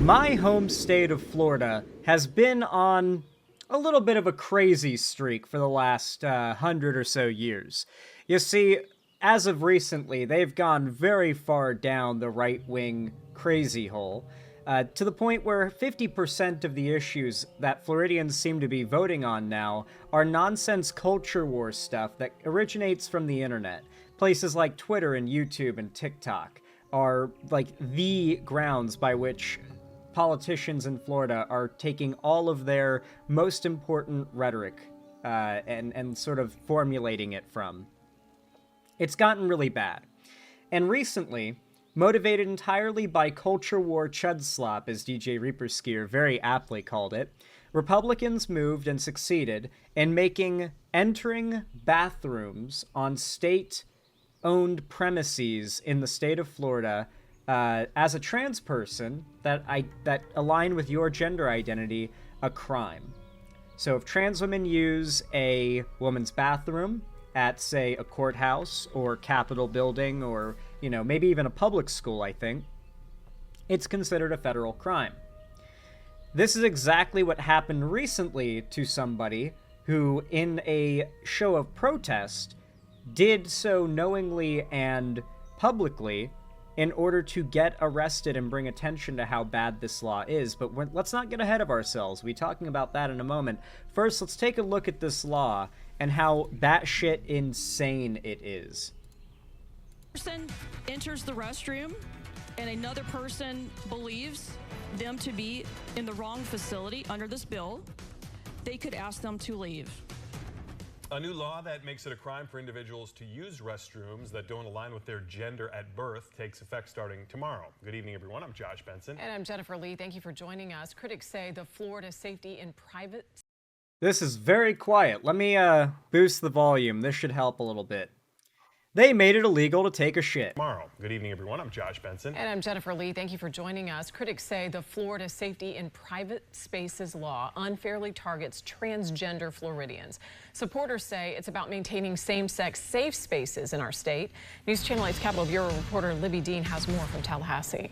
My home state of Florida has been on a little bit of a crazy streak for the last 100 or so years. You see, as of recently, they've gone very far down the right-wing crazy hole, to the point where 50% of the issues that Floridians seem to be voting on now are nonsense culture war stuff that originates from the internet. Places like Twitter and YouTube and TikTok are like the grounds by which politicians in Florida are taking all of their most important rhetoric and sort of formulating it from. It's gotten really bad. And recently, motivated entirely by culture war chud slop, as DJ Reaper Skier very aptly called it, Republicans moved and succeeded in making entering bathrooms on state-owned premises in the state of Florida as a trans person that align with your gender identity a crime. So if trans women use a woman's bathroom at, say, a courthouse or Capitol building or, maybe even a public school, I think, it's considered a federal crime. This is exactly what happened recently to somebody who, in a show of protest, did so knowingly and publicly in order to get arrested and bring attention to how bad this law is. But let's not get ahead of ourselves. We'll be talking about that in a moment. First, let's take a look at this law and how batshit insane it is. Person enters the restroom and another person believes them to be in the wrong facility under this bill, they could ask them to leave. A new law that makes it a crime for individuals to use restrooms that don't align with their gender at birth takes effect starting tomorrow. Good evening, everyone. I'm Josh Benson. And I'm Jennifer Lee. Thank you for joining us. Critics say the Florida safety in private... This is very quiet. Let me boost the volume. This should help a little bit. They made it illegal to take a shit. Tomorrow. Good evening, everyone. I'm Josh Benson. And I'm Jennifer Lee. Thank you for joining us. Critics say the Florida safety in private spaces law unfairly targets transgender Floridians. Supporters say it's about maintaining same-sex safe spaces in our state. News Channel 8's Capitol Bureau reporter Libby Dean has more from Tallahassee.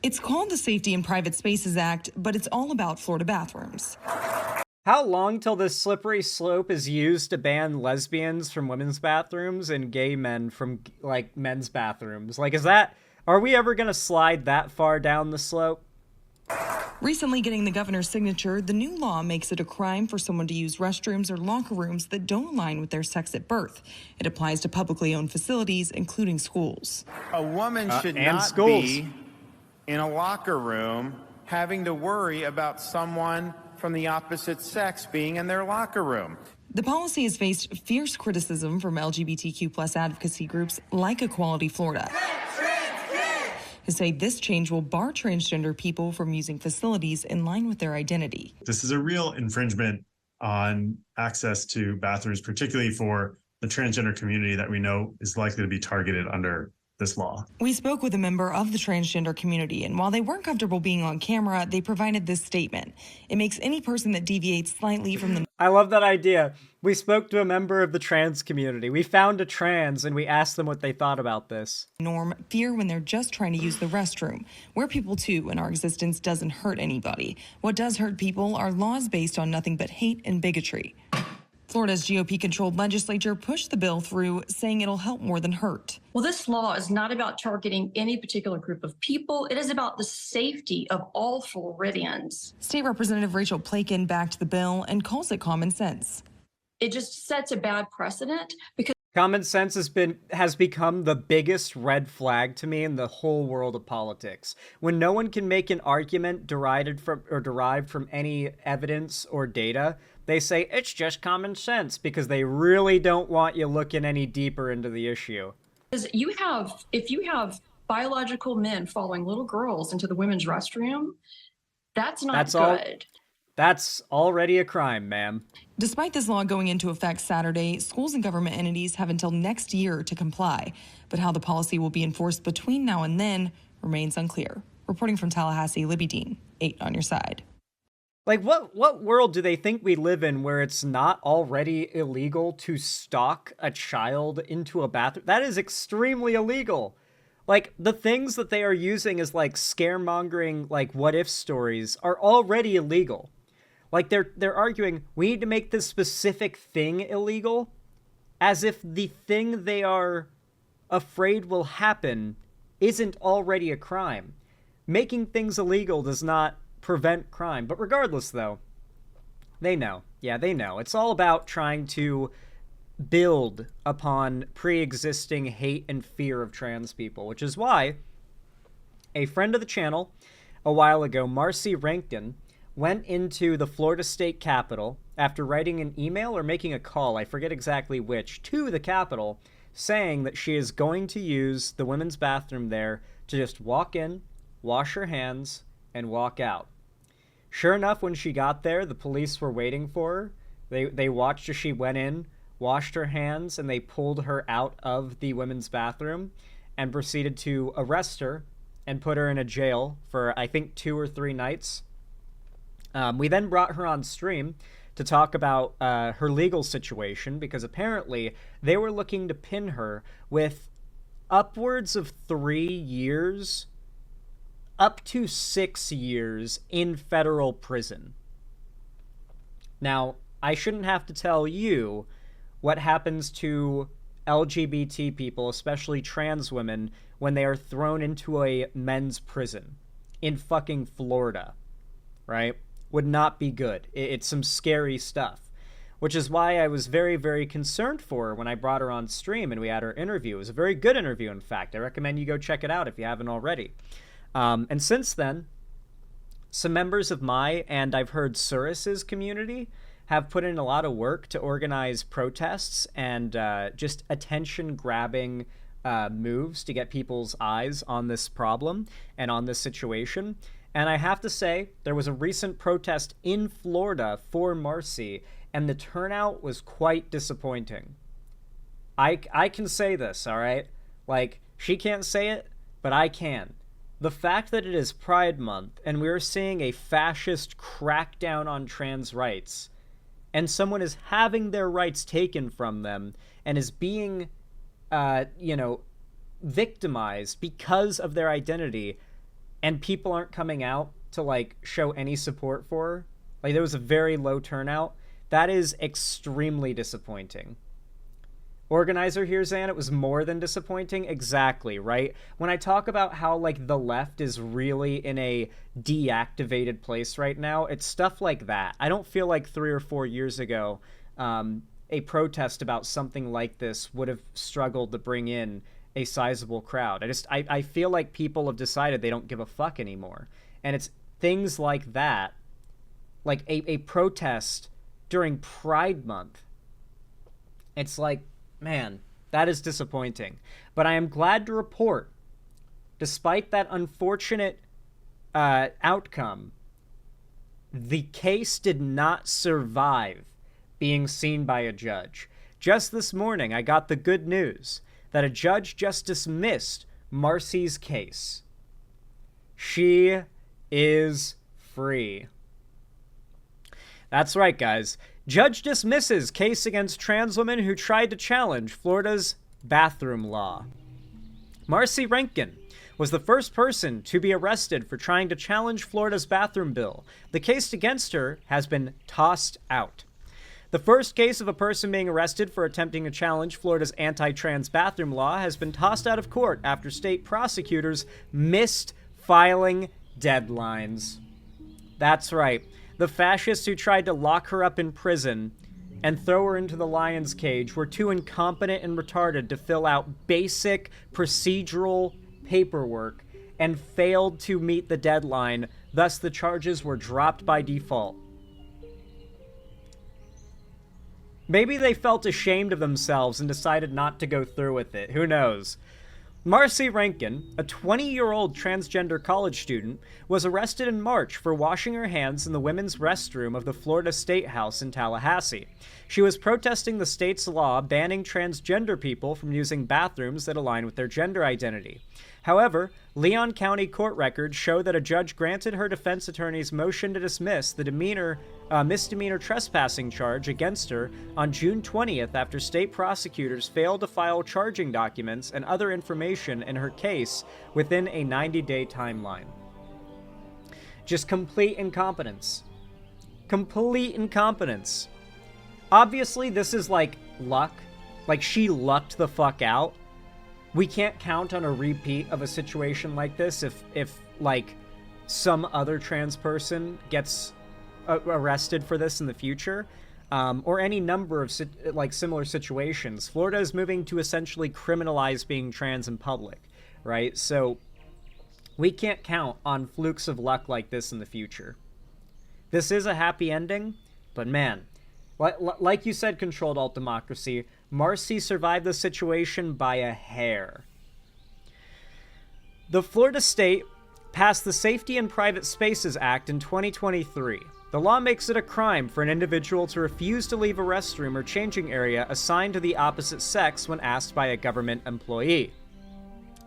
It's called the Safety in Private Spaces Act, but it's all about Florida bathrooms. How long till this slippery slope is used to ban lesbians from women's bathrooms and gay men from, men's bathrooms? Are we ever going to slide that far down the slope? Recently getting the governor's signature, the new law makes it a crime for someone to use restrooms or locker rooms that don't align with their sex at birth. It applies to publicly owned facilities, including schools. A woman should not schools. be in a locker room having to worry about someone from the opposite sex being in their locker room. The policy has faced fierce criticism from LGBTQ plus advocacy groups like Equality Florida, who say this change will bar transgender people from using facilities in line with their identity. This is a real infringement on access to bathrooms, particularly for the transgender community that we know is likely to be targeted under this law. We spoke with a member of the transgender community, and while they weren't comfortable being on camera, they provided this statement. It makes any person that deviates slightly from the... I love that idea. We spoke to a member of the trans community. We found a trans and we asked them what they thought about this. ...norm fear when they're just trying to use the restroom. We're people too, and our existence doesn't hurt anybody. What does hurt people are laws based on nothing but hate and bigotry. Florida's GOP-controlled legislature pushed the bill through, saying it'll help more than hurt. Well, this law is not about targeting any particular group of people. It is about the safety of all Floridians. State Representative Rachel Plakin backed the bill and calls it common sense. It just sets a bad precedent because Common sense has become the biggest red flag to me in the whole world of politics. When no one can make an argument derived from any evidence or data, they say it's just common sense because they really don't want you looking any deeper into the issue. if you have biological men following little girls into the women's restroom, that's not good. That's already a crime, ma'am. Despite this law going into effect Saturday, schools and government entities have until next year to comply. But how the policy will be enforced between now and then remains unclear. Reporting from Tallahassee, Libby Dean, 8 on your side. Like, what world do they think we live in where it's not already illegal to stalk a child into a bathroom? That is extremely illegal. Like, the things that they are using as, like, scaremongering, like, what-if stories are already illegal. Like, they're arguing, we need to make this specific thing illegal, as if the thing they are afraid will happen isn't already a crime. Making things illegal does not prevent crime. But regardless, though, they know. Yeah, they know. It's all about trying to build upon pre-existing hate and fear of trans people, which is why a friend of the channel a while ago, Marcy Rankin, went into the Florida State Capitol after writing an email or making a call, I forget exactly which, to the Capitol, saying that she is going to use the women's bathroom there to just walk in, wash her hands, and walk out. Sure enough, when she got there, the police were waiting for her. They watched as she went in, washed her hands, and they pulled her out of the women's bathroom and proceeded to arrest her and put her in a jail for, I think, 2 or 3 nights. We then brought her on stream to talk about her legal situation, because apparently they were looking to pin her with upwards of 3 years, up to 6 years in federal prison. Now, I shouldn't have to tell you what happens to LGBT people, especially trans women, when they are thrown into a men's prison in fucking Florida, right? Would not be good. It's some scary stuff, which is why I was very, very concerned for her when I brought her on stream and we had her interview. It was a very good interview, in fact. I recommend you go check it out if you haven't already. And since then, some members of my, and I've heard Surris's community, have put in a lot of work to organize protests and just attention-grabbing moves to get people's eyes on this problem and on this situation. And I have to say, there was a recent protest in Florida for Marcy, and the turnout was quite disappointing. I can say this, all right? Like, she can't say it, but I can. The fact that it is Pride Month, and we're seeing a fascist crackdown on trans rights, and someone is having their rights taken from them and is being, victimized because of their identity, and people aren't coming out to, like, show any support for her. Like, there was a very low turnout. That is extremely disappointing. Organizer here, Zan, it was more than disappointing. Exactly, right? When I talk about how, like, the left is really in a deactivated place right now, it's stuff like that. I don't feel like 3 or 4 years ago, a protest about something like this would have struggled to bring in a sizable crowd. I feel like people have decided they don't give a fuck anymore. And it's things like that, like a protest during Pride Month. It's like, man, that is disappointing. But I am glad to report, despite that unfortunate outcome, the case did not survive being seen by a judge. Just this morning, I got the good news that a judge just dismissed Marcy's case. She is free. That's right, guys. Judge dismisses case against trans women who tried to challenge Florida's bathroom law. Marcy Rankin was the first person to be arrested for trying to challenge Florida's bathroom bill. The case against her has been tossed out. The first case of a person being arrested for attempting to challenge Florida's anti-trans bathroom law has been tossed out of court after state prosecutors missed filing deadlines. That's right. The fascists who tried to lock her up in prison and throw her into the lion's cage were too incompetent and retarded to fill out basic procedural paperwork and failed to meet the deadline. Thus, the charges were dropped by default. Maybe they felt ashamed of themselves and decided not to go through with it. Who knows? Marcy Rankin, a 20-year-old transgender college student, was arrested in March for washing her hands in the women's restroom of the Florida State House in Tallahassee. She was protesting the state's law banning transgender people from using bathrooms that align with their gender identity. However, Leon County court records show that a judge granted her defense attorney's motion to dismiss the misdemeanor trespassing charge against her on June 20th after state prosecutors failed to file charging documents and other information in her case within a 90-day timeline. Just complete incompetence. Complete incompetence. Obviously, this is like luck. Like, she lucked the fuck out. We can't count on a repeat of a situation like this if like, some other trans person gets arrested for this in the future, or any number of similar situations. Florida is moving to essentially criminalize being trans in public, right? So we can't count on flukes of luck like this in the future. This is a happy ending, but man, like you said, Controlled Alt Democracy, Marcy survived the situation by a hair. The Florida state passed the Safety in Private Spaces Act in 2023. The law makes it a crime for an individual to refuse to leave a restroom or changing area assigned to the opposite sex when asked by a government employee.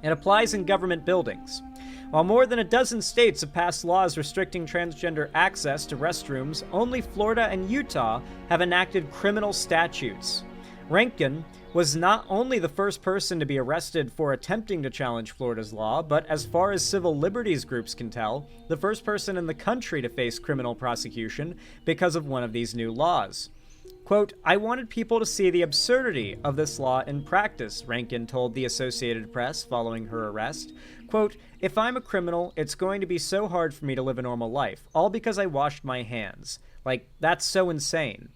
It applies in government buildings. While more than a dozen states have passed laws restricting transgender access to restrooms, only Florida and Utah have enacted criminal statutes. Rankin was not only the first person to be arrested for attempting to challenge Florida's law, but as far as civil liberties groups can tell, the first person in the country to face criminal prosecution because of one of these new laws. Quote, "I wanted people to see the absurdity of this law in practice," Rankin told the Associated Press following her arrest. Quote, "If I'm a criminal, it's going to be so hard for me to live a normal life, all because I washed my hands. Like, that's so insane."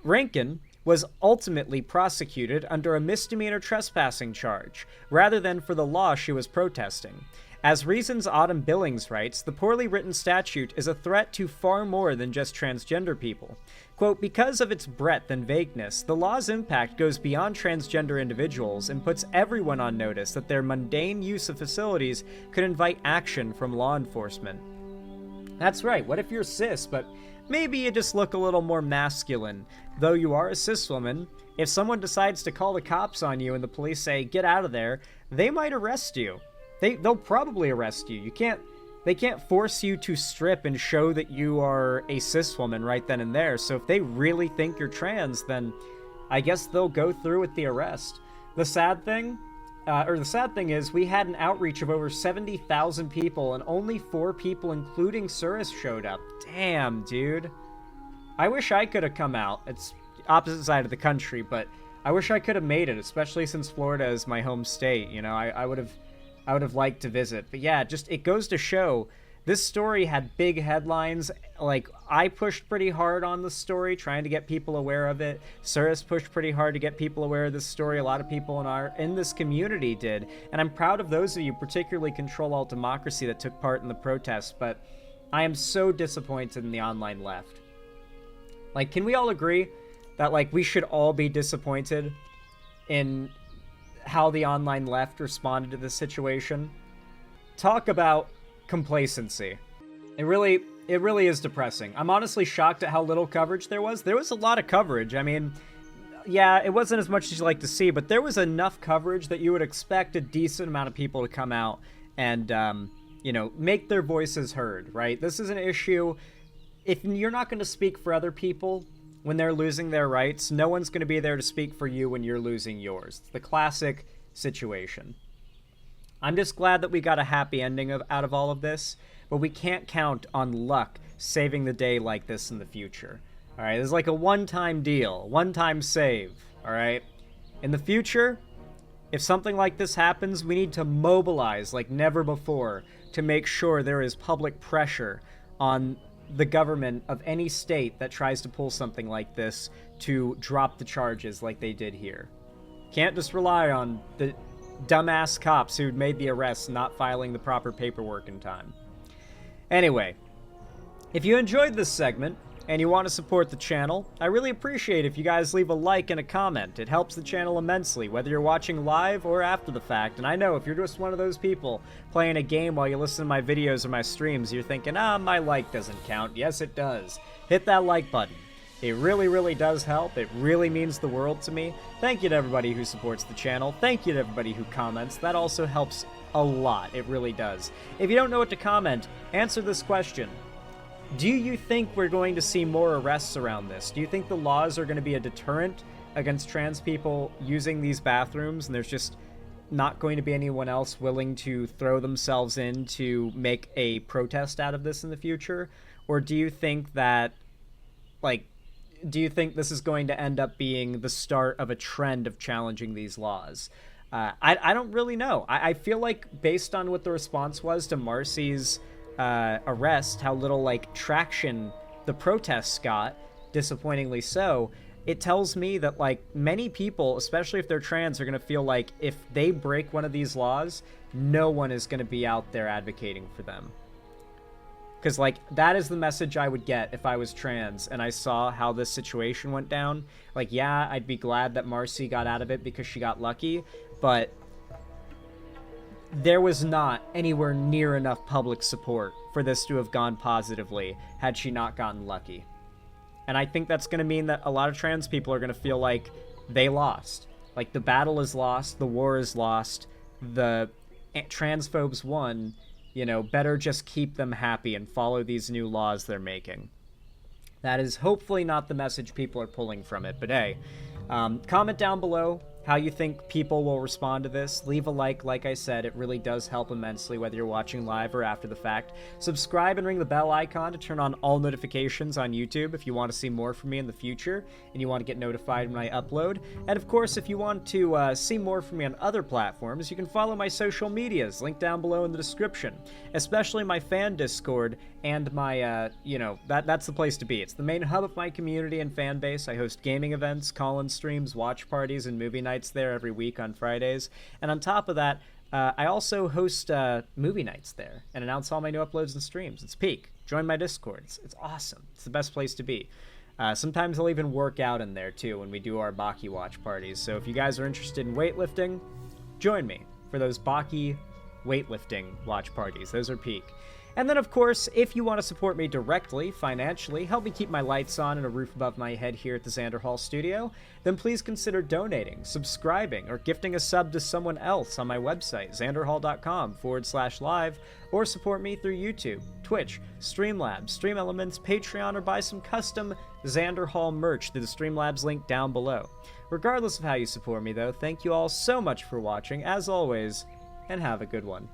Rankin was ultimately prosecuted under a misdemeanor trespassing charge, rather than for the law she was protesting. As Reason's Autumn Billings writes, the poorly written statute is a threat to far more than just transgender people. Quote, "Because of its breadth and vagueness, the law's impact goes beyond transgender individuals and puts everyone on notice that their mundane use of facilities could invite action from law enforcement." That's right, what if you're cis, but maybe you just look a little more masculine? Though you are a cis woman, if someone decides to call the cops on you and the police say, "Get out of there," they might arrest you. They'll probably arrest you. They can't force you to strip and show that you are a cis woman right then and there. So if they really think you're trans, then I guess they'll go through with the arrest. The sad thing is we had an outreach of over 70,000 people and only 4 people, including Suris, showed up. Damn, dude. I wish I could have come out. It's opposite side of the country, but I wish I could have made it, especially since Florida is my home state. You know, I would have liked to visit. But yeah, just it goes to show this story had big headlines. Like, I pushed pretty hard on the story, trying to get people aware of it. Suris pushed pretty hard to get people aware of this story. A lot of people in this community did. And I'm proud of those of you, particularly Control Alt Democracy, that took part in the protests. But I am so disappointed in the online left. Like, can we all agree that, like, we should all be disappointed in how the online left responded to this situation? Talk about complacency. It really is depressing. I'm honestly shocked at how little coverage there was. There was a lot of coverage. I mean, yeah, it wasn't as much as you like to see, but there was enough coverage that you would expect a decent amount of people to come out and, you know, make their voices heard, right? This is an issue. If you're not going to speak for other people when they're losing their rights, no one's going to be there to speak for you when you're losing yours. It's the classic situation. I'm just glad that we got a happy ending out of all of this, but we can't count on luck saving the day like this in the future. All right, this is like a one-time deal, one-time save, all right? In the future, if something like this happens, we need to mobilize like never before to make sure there is public pressure on the government of any state that tries to pull something like this to drop the charges like they did here. Can't just rely on the dumbass cops who made the arrests not filing the proper paperwork in time. Anyway, if you enjoyed this segment and you want to support the channel, I really appreciate if you guys leave a like and a comment. It helps the channel immensely, whether you're watching live or after the fact. And I know if you're just one of those people playing a game while you listen to my videos or my streams, you're thinking, my like doesn't count. Yes, it does. Hit that like button. It really, really does help. It really means the world to me. Thank you to everybody who supports the channel. Thank you to everybody who comments. That also helps a lot. It really does. If you don't know what to comment, answer this question. Do you think we're going to see more arrests around this? Do you think the laws are going to be a deterrent against trans people using these bathrooms, and there's just not going to be anyone else willing to throw themselves in to make a protest out of this in the future? Or do you think that, like, do you think this is going to end up being the start of a trend of challenging these laws? I don't really know. I feel like based on what the response was to Marcy's arrest, how little, like, traction the protests got, disappointingly so, it tells me that, like, many people, especially if they're trans, are going to feel like if they break one of these laws, no one is going to be out there advocating for them. Because, like, that is the message I would get if I was trans and I saw how this situation went down. Like, yeah, I'd be glad that Marcy got out of it because she got lucky, but there was not anywhere near enough public support for this to have gone positively had she not gotten lucky. And I think that's going to mean that a lot of trans people are going to feel like they lost. Like, the battle is lost, the war is lost, the transphobes won. You know, better just keep them happy and follow these new laws they're making. That is hopefully not the message people are pulling from it, but hey, comment down below how you think people will respond to this. Leave a like I said, it really does help immensely whether you're watching live or after the fact. Subscribe and ring the bell icon to turn on all notifications on YouTube if you want to see more from me in the future and you want to get notified when I upload. And of course, if you want to see more from me on other platforms, you can follow my social medias, linked down below in the description, especially my fan Discord and my, that's the place to be. It's the main hub of my community and fan base. I host gaming events, call-in streams, watch parties, and movie nights there every week on Fridays. And on top of that, I also host movie nights there and announce all my new uploads and streams. It's peak. Join my Discord. It's awesome. It's the best place to be. Sometimes I'll even work out in there too when we do our Baki watch parties. So if you guys are interested in weightlifting, join me for those Baki weightlifting watch parties. Those are peak. And then, of course, if you want to support me directly, financially, help me keep my lights on and a roof above my head here at the Xander Hall studio, then please consider donating, subscribing, or gifting a sub to someone else on my website, xanderhall.com/live, or support me through YouTube, Twitch, Streamlabs, Stream Elements, Patreon, or buy some custom Xander Hall merch through the Streamlabs link down below. Regardless of how you support me, though, thank you all so much for watching, as always, and have a good one.